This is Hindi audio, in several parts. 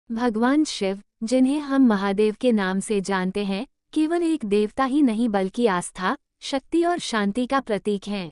भगवान शिव, जिन्हें हम महादेव के नाम से जानते हैं, केवल एक देवता ही नहीं बल्कि आस्था, शक्ति और शांति का प्रतीक हैं।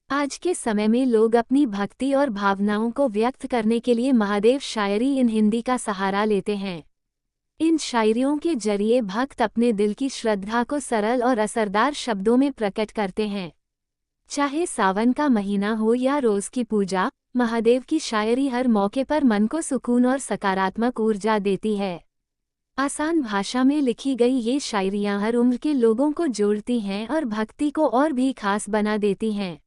आज के समय में लोग अपनी भक्ति और भावनाओं को व्यक्त करने के लिए महादेव शायरी इन हिंदी का सहारा लेते हैं। इन शायरियों के जरिए भक्त अपने दिल की श्रद्धा को सरल और असरदार शब्दों में प्रकट करते हैं। चाहे सावन का महीना हो या रोज की पूजा, महादेव की शायरी हर मौके पर मन को सुकून और सकारात्मक ऊर्जा देती है। आसान भाषा में लिखी गई ये शायरियाँ हर उम्र के लोगों को जोड़ती हैं और भक्ति को और भी खास बना देती हैं।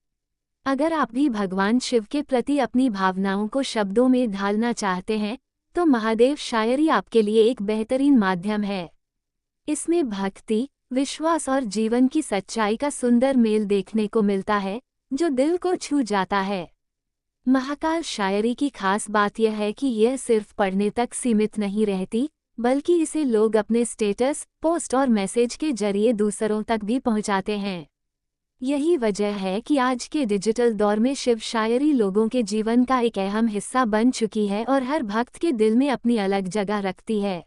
अगर आप भी भगवान शिव के प्रति अपनी भावनाओं को शब्दों में ढालना चाहते हैं, तो महादेव शायरी आपके लिए एक बेहतरीन माध्यम है। इसमें भक्ति, विश्वास और जीवन की सच्चाई का सुंदर मेल देखने को मिलता है, जो दिल को छू जाता है। महाकाल शायरी की खास बात यह है कि यह सिर्फ पढ़ने तक सीमित नहीं रहती, बल्कि इसे लोग अपने स्टेटस, पोस्ट और मैसेज के जरिए दूसरों तक भी पहुंचाते हैं। यही वजह है कि आज के डिजिटल दौर में शिव शायरी लोगों के जीवन का एक अहम हिस्सा बन चुकी है और हर भक्त के दिल में अपनी अलग जगह रखती है।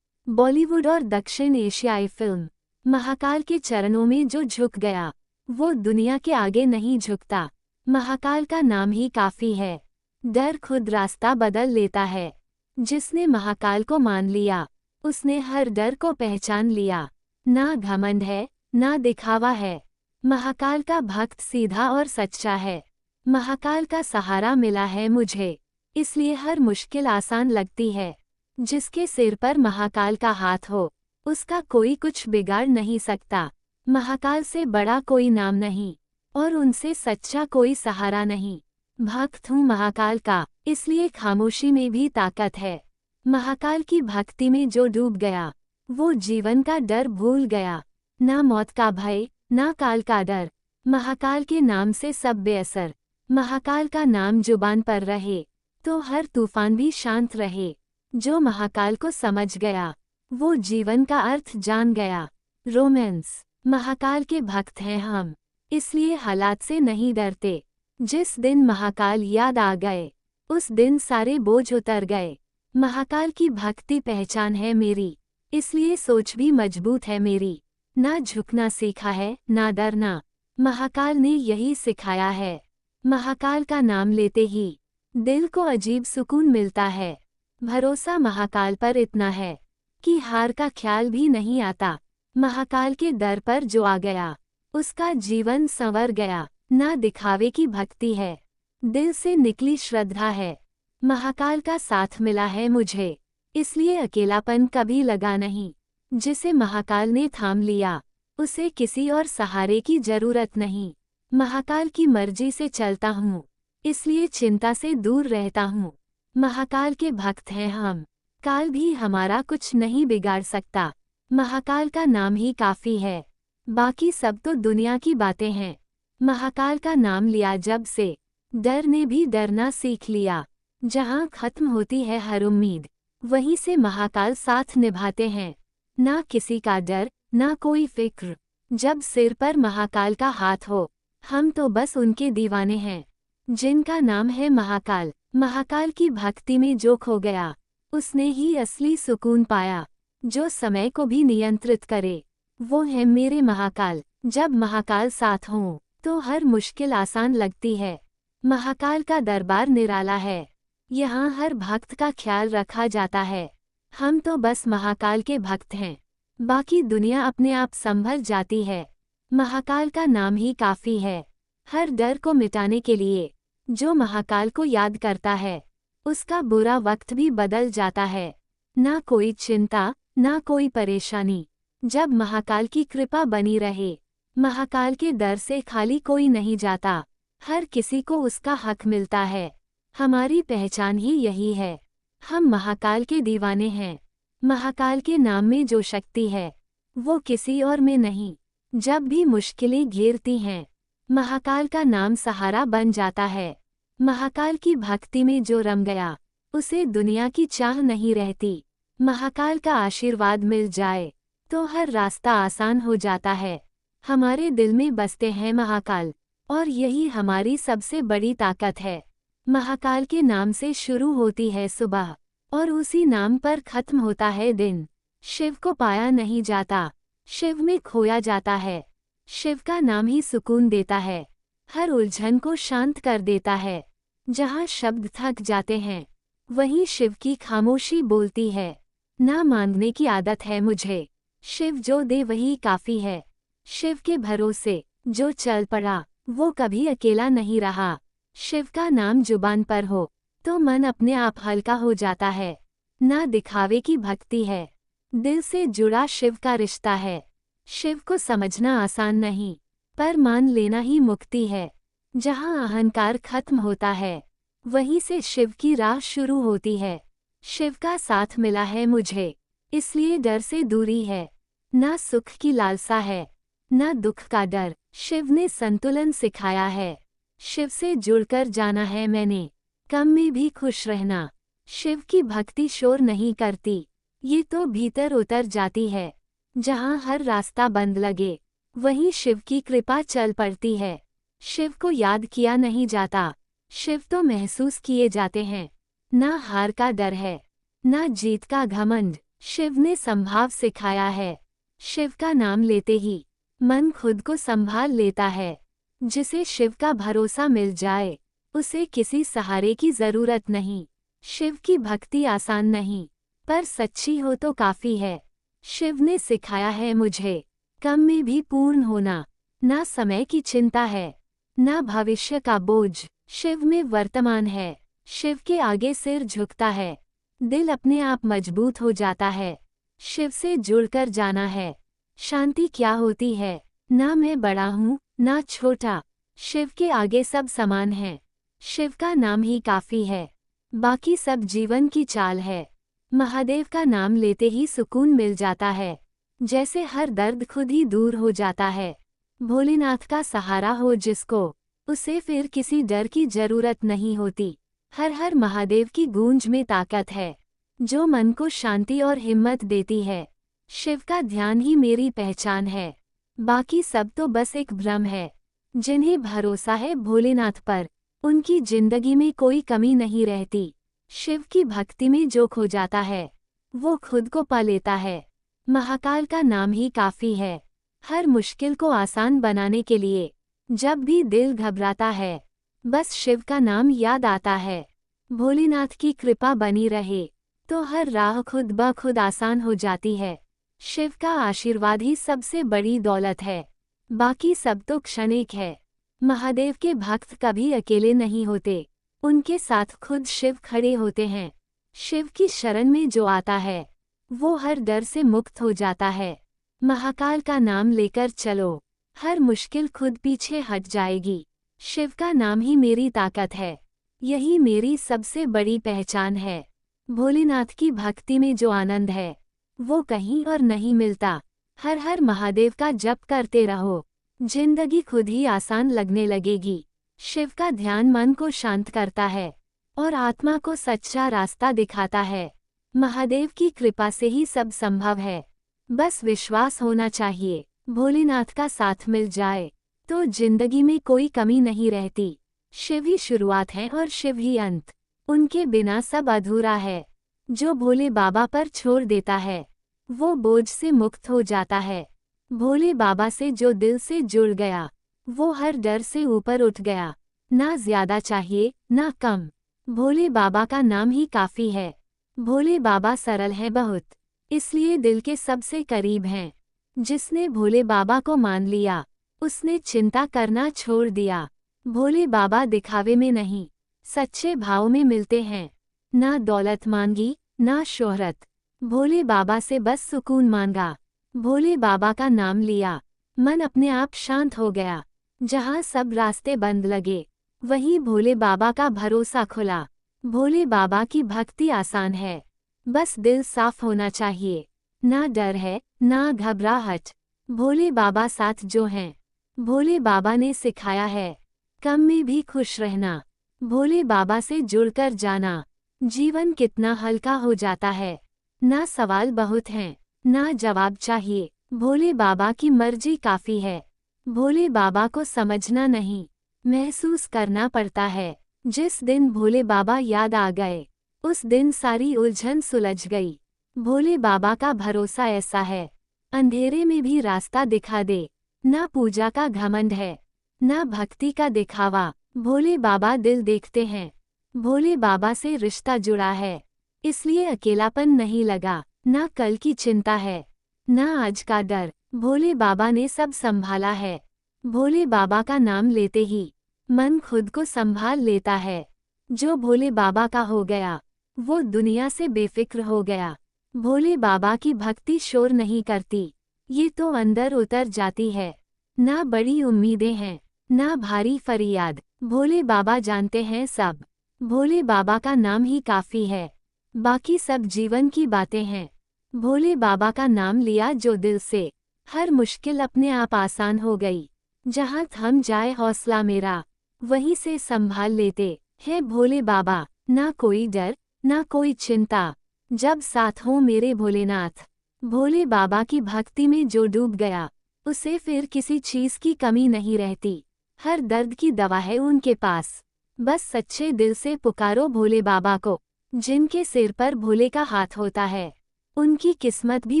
बॉलीवुड और दक्षिण एशियाई फिल्म महाकाल के चरणों में जो झुक गया, वो दुनिया के आगे नहीं झुकता। महाकाल का नाम ही काफी है। डर खुद रास्ता बदल लेता है। जिसने महाकाल को मान लिया, उसने हर डर को पहचान लिया। ना घमंड है, ना दिखावा है। महाकाल का भक्त सीधा और सच्चा है। महाकाल का सहारा मिला है मुझे, इसलिए हर मुश्किल आसान लगती है। जिसके सिर पर महाकाल का हाथ हो, उसका कोई कुछ बिगाड़ नहीं सकता। महाकाल से बड़ा कोई नाम नहीं, और उनसे सच्चा कोई सहारा नहीं। भक्त हूँ महाकाल का, इसलिए खामोशी में भी ताकत है। महाकाल की भक्ति में जो डूब गया, वो जीवन का डर भूल गया। ना मौत का भय, ना काल का डर। महाकाल के नाम से सब बेअसर। महाकाल का नाम जुबान पर रहे, तो हर तूफान भी शांत रहे। जो महाकाल को समझ गया, वो जीवन का अर्थ जान गया। रोमांस। महाकाल के भक्त हैं हम, इसलिए हालात से नहीं डरते। जिस दिन महाकाल याद आ गए, उस दिन सारे बोझ उतर गए। महाकाल की भक्ति पहचान है मेरी, इसलिए सोच भी मजबूत है मेरी। ना झुकना सीखा है, ना डरना, महाकाल ने यही सिखाया है। महाकाल का नाम लेते ही दिल को अजीब सुकून मिलता है। भरोसा महाकाल पर इतना है कि हार का ख्याल भी नहीं आता। महाकाल के दर पर जो आ गया, उसका जीवन संवर गया। ना दिखावे की भक्ति है, दिल से निकली श्रद्धा है। महाकाल का साथ मिला है मुझे, इसलिए अकेलापन कभी लगा नहीं। जिसे महाकाल ने थाम लिया, उसे किसी और सहारे की जरूरत नहीं। महाकाल की मर्जी से चलता हूँ, इसलिए चिंता से दूर रहता हूँ। महाकाल के भक्त हैं हम, काल भी हमारा कुछ नहीं बिगाड़ सकता। महाकाल का नाम ही काफी है, बाकी सब तो दुनिया की बातें हैं। महाकाल का नाम लिया जब से, डर ने भी डरना सीख लिया। जहाँ खत्म होती है हर उम्मीद, वहीं से महाकाल साथ निभाते हैं। ना किसी का डर, ना कोई फिक्र। जब सिर पर महाकाल का हाथ हो, हम तो बस उनके दीवाने हैं, जिनका नाम है महाकाल। महाकाल की भक्ति में जो खो गया, उसने ही असली सुकून पाया। जो समय को भी नियंत्रित करे, वो है मेरे महाकाल। जब महाकाल साथ हों, तो हर मुश्किल आसान लगती है। महाकाल का दरबार निराला है, यहाँ हर भक्त का ख्याल रखा जाता है। हम तो बस महाकाल के भक्त हैं, बाकी दुनिया अपने आप संभल जाती है। महाकाल का नाम ही काफी है, हर डर को मिटाने के लिए। जो महाकाल को याद करता है, उसका बुरा वक्त भी बदल जाता है। ना कोई चिंता, ना कोई परेशानी, जब महाकाल की कृपा बनी रहे। महाकाल के दर से खाली कोई नहीं जाता, हर किसी को उसका हक मिलता है। हमारी पहचान ही यही है, हम महाकाल के दीवाने हैं। महाकाल के नाम में जो शक्ति है, वो किसी और में नहीं। जब भी मुश्किलें घेरती हैं, महाकाल का नाम सहारा बन जाता है। महाकाल की भक्ति में जो रम गया, उसे दुनिया की चाह नहीं रहती। महाकाल का आशीर्वाद मिल जाए, तो हर रास्ता आसान हो जाता है। हमारे दिल में बसते हैं महाकाल, और यही हमारी सबसे बड़ी ताकत है। महाकाल के नाम से शुरू होती है सुबह, और उसी नाम पर खत्म होता है दिन। शिव को पाया नहीं जाता, शिव में खोया जाता है। शिव का नाम ही सुकून देता है, हर उलझन को शांत कर देता है। जहाँ शब्द थक जाते हैं, वहीं शिव की खामोशी बोलती है। ना मांगने की आदत है मुझे, शिव जो दे वही काफी है। शिव के भरोसे जो चल पड़ा, वो कभी अकेला नहीं रहा। शिव का नाम जुबान पर हो, तो मन अपने आप हल्का हो जाता है। ना दिखावे की भक्ति है, दिल से जुड़ा शिव का रिश्ता है। शिव को समझना आसान नहीं, पर मान लेना ही मुक्ति है। जहाँ अहंकार खत्म होता है, वहीं से शिव की राह शुरू होती है। शिव का साथ मिला है मुझे, इसलिए डर से दूरी है। ना सुख की लालसा है, ना दुख का डर। शिव ने संतुलन सिखाया है, शिव से जुड़कर जाना है मैंने, कम में भी खुश रहना। शिव की भक्ति शोर नहीं करती, ये तो भीतर उतर जाती है। जहाँ हर रास्ता बंद लगे, वहीं शिव की कृपा चल पड़ती है। शिव को याद किया नहीं जाता, शिव तो महसूस किए जाते हैं। ना हार का डर है, ना जीत का घमंड। शिव ने संभाव सिखाया है, शिव का नाम लेते ही मन खुद को संभाल लेता है। जिसे शिव का भरोसा मिल जाए, उसे किसी सहारे की जरूरत नहीं। शिव की भक्ति आसान नहीं, पर सच्ची हो तो काफी है। शिव ने सिखाया है मुझे, कम में भी पूर्ण होना। ना समय की चिंता है, ना भविष्य का बोझ। शिव में वर्तमान है, शिव के आगे सिर झुकता है। दिल अपने आप मजबूत हो जाता है, शिव से जुड़कर जाना है। शांति क्या होती है, ना मैं बड़ा हूँ ना छोटा, शिव के आगे सब समान है। शिव का नाम ही काफी है, बाकी सब जीवन की चाल है। महादेव का नाम लेते ही सुकून मिल जाता है, जैसे हर दर्द खुद ही दूर हो जाता है। भोलेनाथ का सहारा हो जिसको, उसे फिर किसी डर की जरूरत नहीं होती। हर हर महादेव की गूंज में ताकत है, जो मन को शांति और हिम्मत देती है। शिव का ध्यान ही मेरी पहचान है, बाकी सब तो बस एक भ्रम है। जिन्हें भरोसा है भोलेनाथ पर, उनकी जिंदगी में कोई कमी नहीं रहती। शिव की भक्ति में जो खो जाता है, वो खुद को पा लेता है। महाकाल का नाम ही काफी है, हर मुश्किल को आसान बनाने के लिए। जब भी दिल घबराता है, बस शिव का नाम याद आता है। भोलेनाथ की कृपा बनी रहे, तो हर राह खुद ब खुद आसान हो जाती है। शिव का आशीर्वाद ही सबसे बड़ी दौलत है, बाकी सब तो क्षणिक है। महादेव के भक्त कभी अकेले नहीं होते, उनके साथ खुद शिव खड़े होते हैं। शिव की शरण में जो आता है, वो हर डर से मुक्त हो जाता है। महाकाल का नाम लेकर चलो, हर मुश्किल खुद पीछे हट जाएगी। शिव का नाम ही मेरी ताकत है, यही मेरी सबसे बड़ी पहचान है। भोलेनाथ की भक्ति में जो आनंद है, वो कहीं और नहीं मिलता। हर हर महादेव का जप करते रहो, जिंदगी खुद ही आसान लगने लगेगी। शिव का ध्यान मन को शांत करता है और आत्मा को सच्चा रास्ता दिखाता है। महादेव की कृपा से ही सब संभव है, बस विश्वास होना चाहिए। भोलेनाथ का साथ मिल जाए, तो जिंदगी में कोई कमी नहीं रहती। शिव ही शुरुआत है और शिव ही अंत, उनके बिना सब अधूरा है। जो भोले बाबा पर छोड़ देता है, वो बोझ से मुक्त हो जाता है। भोले बाबा से जो दिल से जुड़ गया, वो हर डर से ऊपर उठ गया। ना ज्यादा चाहिए ना कम, भोले बाबा का नाम ही काफी है। भोले बाबा सरल है बहुत, इसलिए दिल के सबसे करीब हैं। जिसने भोले बाबा को मान लिया, उसने चिंता करना छोड़ दिया। भोले बाबा दिखावे में नहीं, सच्चे भाव में मिलते हैं। ना दौलत मांगी ना शोहरत, भोले बाबा से बस सुकून मांगा। भोले बाबा का नाम लिया, मन अपने आप शांत हो गया। जहाँ सब रास्ते बंद लगे, वहीं भोले बाबा का भरोसा खुला। भोले बाबा की भक्ति आसान है, बस दिल साफ होना चाहिए। ना डर है ना घबराहट, भोले बाबा साथ जो हैं। भोले बाबा ने सिखाया है, कम में भी खुश रहना। भोले बाबा से जुड़कर जाना, जीवन कितना हल्का हो जाता है। ना सवाल बहुत हैं ना जवाब चाहिए, भोले बाबा की मर्जी काफी है। भोले बाबा को समझना नहीं, महसूस करना पड़ता है। जिस दिन भोले बाबा याद आ गए, उस दिन सारी उलझन सुलझ गई। भोले बाबा का भरोसा ऐसा है, अंधेरे में भी रास्ता दिखा दे। ना पूजा का घमंड है, ना भक्ति का दिखावा। भोले बाबा दिल देखते हैं। भोले बाबा से रिश्ता जुड़ा है, इसलिए अकेलापन नहीं लगा। ना कल की चिंता है, ना आज का डर। भोले बाबा ने सब संभाला है। भोले बाबा का नाम लेते ही मन खुद को संभाल लेता है। जो भोले बाबा का हो गया, वो दुनिया से बेफिक्र हो गया। भोले बाबा की भक्ति शोर नहीं करती, ये तो अंदर उतर जाती है। ना बड़ी उम्मीदें हैं, ना भारी फरियाद। भोले बाबा जानते हैं सब। भोले बाबा का नाम ही काफी है, बाकी सब जीवन की बातें हैं। भोले बाबा का नाम लिया जो दिल से, हर मुश्किल अपने आप आसान हो गई। जहाँ थम जाए हौसला मेरा, वहीं से संभाल लेते हैं भोले बाबा। ना कोई डर, ना कोई चिंता, जब साथ हो मेरे भोलेनाथ। भोले बाबा की भक्ति में जो डूब गया, उसे फिर किसी चीज की कमी नहीं रहती। हर दर्द की दवा है उनके पास, बस सच्चे दिल से पुकारो भोले बाबा को। जिनके सिर पर भोले का हाथ होता है, उनकी किस्मत भी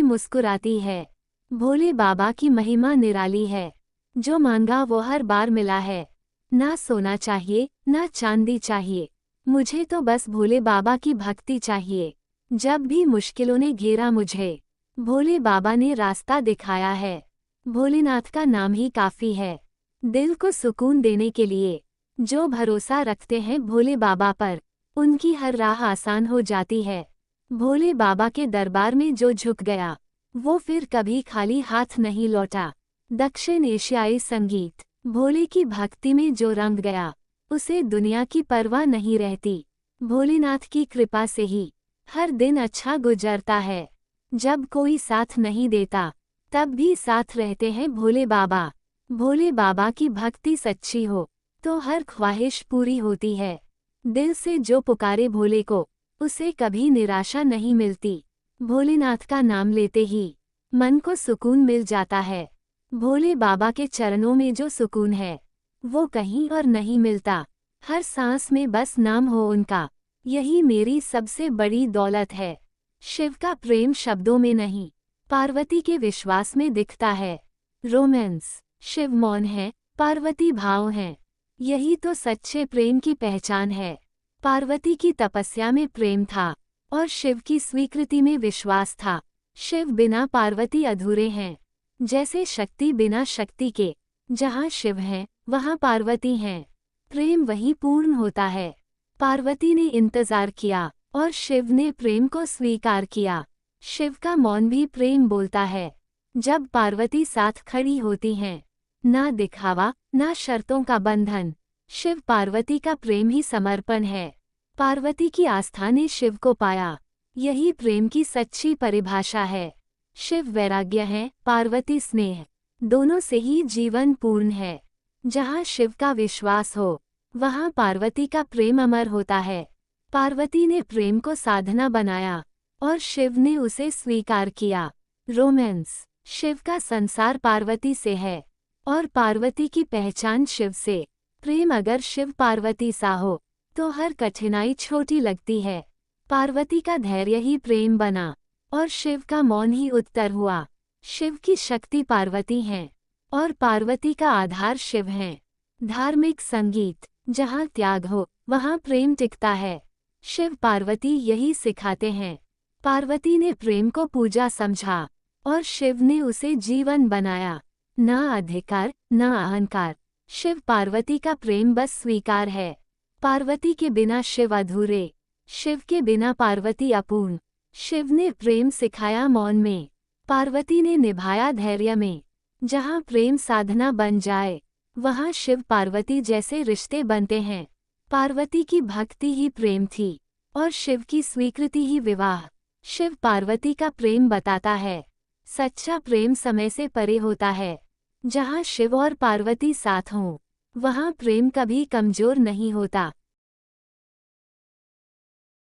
मुस्कुराती है। भोले बाबा की महिमा निराली है, जो मांगा वो हर बार मिला है। ना सोना चाहिए, ना चांदी चाहिए, मुझे तो बस भोले बाबा की भक्ति चाहिए। जब भी मुश्किलों ने घेरा मुझे, भोले बाबा ने रास्ता दिखाया है। भोलेनाथ का नाम ही काफी है, दिल को सुकून देने के लिए। जो भरोसा रखते हैं भोले बाबा पर, उनकी हर राह आसान हो जाती है। भोले बाबा के दरबार में जो झुक गया, वो फिर कभी खाली हाथ नहीं लौटा। दक्षिण एशियाई संगीत, भोले की भक्ति में जो रंग गया, उसे दुनिया की परवाह नहीं रहती। भोलेनाथ की कृपा से ही हर दिन अच्छा गुजरता है। जब कोई साथ नहीं देता, तब भी साथ रहते हैं भोले बाबा। भोले बाबा की भक्ति सच्ची हो, तो हर ख्वाहिश पूरी होती है। दिल से जो पुकारे भोले को, उसे कभी निराशा नहीं मिलती। भोलेनाथ का नाम लेते ही मन को सुकून मिल जाता है। भोले बाबा के चरणों में जो सुकून है, वो कहीं और नहीं मिलता। हर सांस में बस नाम हो उनका, यही मेरी सबसे बड़ी दौलत है। शिव का प्रेम शब्दों में नहीं, पार्वती के विश्वास में दिखता है। रोमांस, शिव मौन है, पार्वती भाव है, यही तो सच्चे प्रेम की पहचान है। पार्वती की तपस्या में प्रेम था, और शिव की स्वीकृति में विश्वास था। शिव बिना पार्वती अधूरे हैं, जैसे शक्ति बिना शक्ति के। जहाँ शिव हैं, वहाँ पार्वती हैं। प्रेम वहीं पूर्ण होता है। पार्वती ने इंतजार किया, और शिव ने प्रेम को स्वीकार किया। शिव का मौन भी प्रेम बोलता है। जब पार्वती साथ खड़ी होती हैं, ना दिखावा, ना शर्तों का बंधन। शिव पार्वती का प्रेम ही समर्पण है। पार्वती की आस्था ने शिव को पाया, यही प्रेम की सच्ची परिभाषा है। शिव वैराग्य है, पार्वती स्नेह, दोनों से ही जीवन पूर्ण है। जहाँ शिव का विश्वास हो, वहाँ पार्वती का प्रेम अमर होता है। पार्वती ने प्रेम को साधना बनाया, और शिव ने उसे स्वीकार किया। रोमांस, शिव का संसार पार्वती से है, और पार्वती की पहचान शिव से। प्रेम अगर शिव पार्वती सा हो, तो हर कठिनाई छोटी लगती है। पार्वती का धैर्य ही प्रेम बना, और शिव का मौन ही उत्तर हुआ। शिव की शक्ति पार्वती हैं, और पार्वती का आधार शिव हैं। धार्मिक संगीत, जहाँ त्याग हो, वहाँ प्रेम टिकता है। शिव पार्वती यही सिखाते हैं। पार्वती ने प्रेम को पूजा समझा, और शिव ने उसे जीवन बनाया। ना अधिकार, ना अहंकार, शिव पार्वती का प्रेम बस स्वीकार है। पार्वती के बिना शिव अधूरे, शिव के बिना पार्वती अपूर्ण। शिव ने प्रेम सिखाया मौन में, पार्वती ने निभाया धैर्य में। जहाँ प्रेम साधना बन जाए, वहाँ शिव पार्वती जैसे रिश्ते बनते हैं। पार्वती की भक्ति ही प्रेम थी, और शिव की स्वीकृति ही विवाह। शिव पार्वती का प्रेम बताता है, सच्चा प्रेम समय से परे होता है। जहाँ शिव और पार्वती साथ हों, वहाँ प्रेम कभी कमजोर नहीं होता।